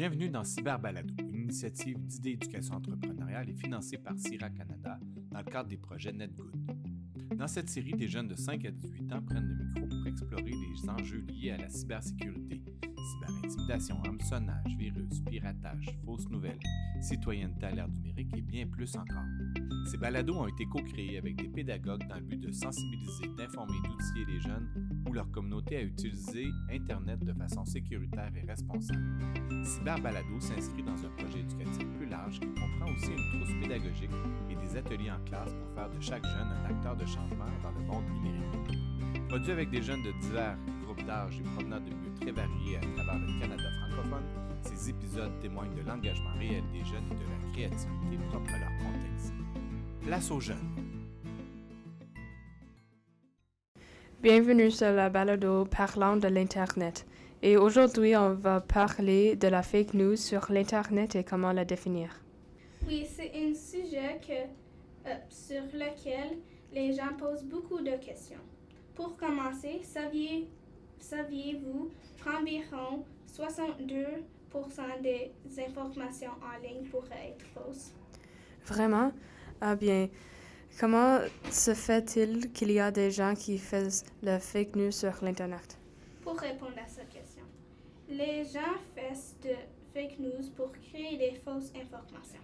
Bienvenue dans Cyberbalado, une initiative d'idées d'éducation entrepreneuriale et financée par CIRA Canada dans le cadre des projets NetGood. Dans cette série, des jeunes de 5 à 18 ans prennent le micro pour explorer les enjeux liés à la cybersécurité, cyberintimidation, hameçonnage, virus, piratage, fausses nouvelles, citoyenneté à l'ère numérique et bien plus encore. Ces balados ont été co-créés avec des pédagogues dans le but de sensibiliser, d'informer et d'outiller les jeunes ou leur communauté à utiliser Internet de façon sécuritaire et responsable. Cyberbalado s'inscrit dans un projet éducatif plus large qui comprend aussi une trousse pédagogique et des ateliers en classe pour faire de chaque jeune un acteur de changement dans le monde numérique. Produit avec des jeunes de divers groupes d'âge et provenant de milieux très variés à travers le Canada francophone, ces épisodes témoignent de l'engagement réel des jeunes et de la créativité propre à leur contexte. Place aux jeunes. Bienvenue sur la balado parlant de l'Internet. Et aujourd'hui, on va parler de la fake news sur l'Internet et comment la définir. Oui, c'est un sujet sur lequel les gens posent beaucoup de questions. Pour commencer, saviez-vous qu'environ 62% des informations en ligne pourraient être fausses? Vraiment? Ah bien, comment se fait-il qu'il y a des gens qui font la fake news sur l'Internet? Pour répondre à cette question, les gens font de fake news pour créer des fausses informations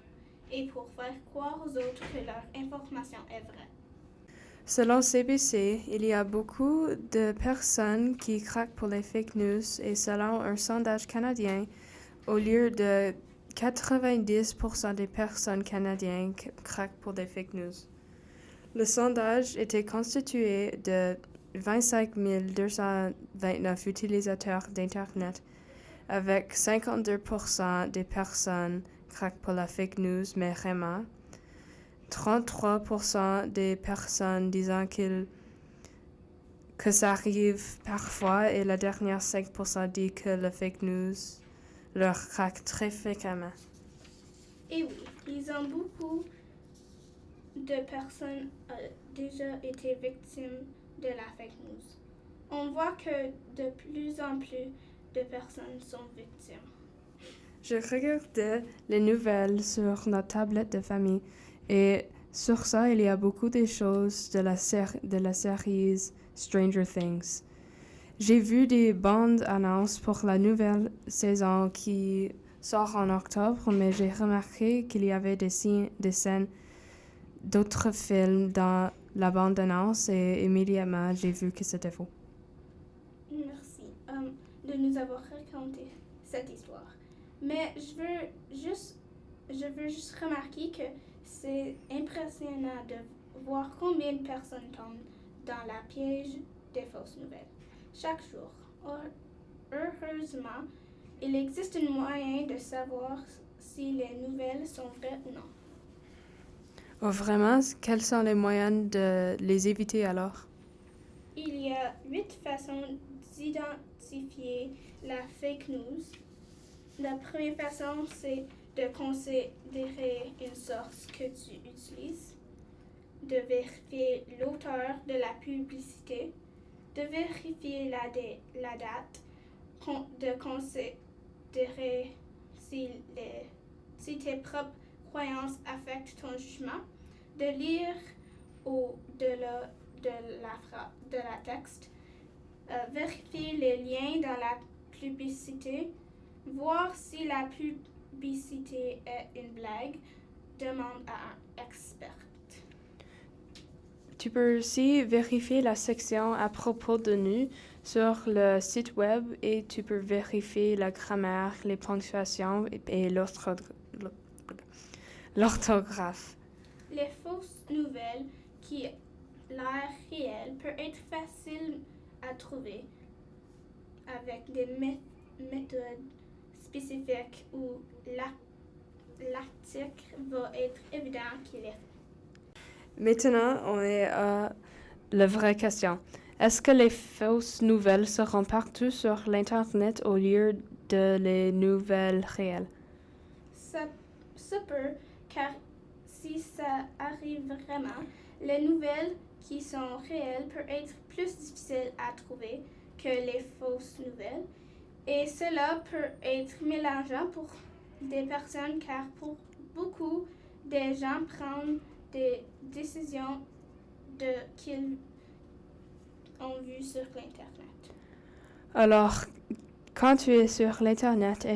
et pour faire croire aux autres que leur information est vraie. Selon CBC, il y a beaucoup de personnes qui craquent pour les fake news et selon un sondage canadien, au lieu de 90% des personnes canadiennes craquent pour des fake news. Le sondage était constitué de 25 229 utilisateurs d'Internet, avec 52% des personnes craquent pour la fake news, mais vraiment, 33% des personnes disant que ça arrive parfois et la dernière 5% dit que la fake news leur craque très fréquemment. Et oui, ils ont beaucoup de personnes déjà été victimes de la fake news. On voit que de plus en plus de personnes sont victimes. Je regardais les nouvelles sur notre tablette de famille et sur ça, il y a beaucoup de choses de la série Stranger Things. J'ai vu des bandes annonces pour la nouvelle saison qui sort en octobre, mais j'ai remarqué qu'il y avait des scènes d'autres films dans la bande annonce et immédiatement, j'ai vu que c'était faux. Merci de nous avoir raconté cette histoire. Mais je veux juste remarquer que c'est impressionnant de voir combien de personnes tombent dans la piège des fausses nouvelles. Chaque jour, heureusement, il existe un moyen de savoir si les nouvelles sont vraies ou non. Oh, vraiment? Quels sont les moyens de les éviter alors? Il y a 8 façons d'identifier la fake news. La première façon, c'est de considérer une source que tu utilises, de vérifier l'auteur de la publicité, de vérifier la date, de considérer si tes propres croyances affectent ton jugement, de lire au-delà de la texte, vérifier les liens dans la publicité, voir si la publicité est une blague, demande à un expert. Tu peux aussi vérifier la section à propos de nous sur le site web et tu peux vérifier la grammaire, les ponctuations et l'orthographe. Les fausses nouvelles qui l'air réel peut être facile à trouver avec des méthodes spécifiques où l'article va être évident qu'il est faux. Maintenant, on est à la vraie question. Est-ce que les fausses nouvelles seront partout sur l'Internet au lieu de les nouvelles réelles? Ça peut, car si ça arrive vraiment, les nouvelles qui sont réelles peuvent être plus difficiles à trouver que les fausses nouvelles. Et cela peut être mélangeant pour des personnes car pour beaucoup de gens prennent des décisions qu'ils ont vues sur l'Internet. Alors, quand tu es sur l'Internet,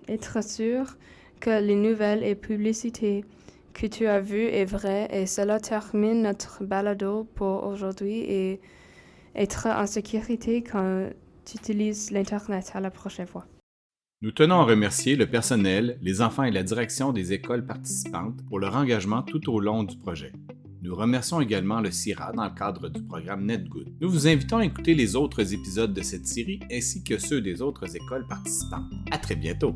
être sûr que les nouvelles et publicités que tu as vues est vraie et cela termine notre balado pour aujourd'hui et être en sécurité quand tu utilises l'Internet. À la prochaine fois. Nous tenons à remercier le personnel, les enfants et la direction des écoles participantes pour leur engagement tout au long du projet. Nous remercions également le CIRA dans le cadre du programme NetGood. Nous vous invitons à écouter les autres épisodes de cette série ainsi que ceux des autres écoles participantes. À très bientôt!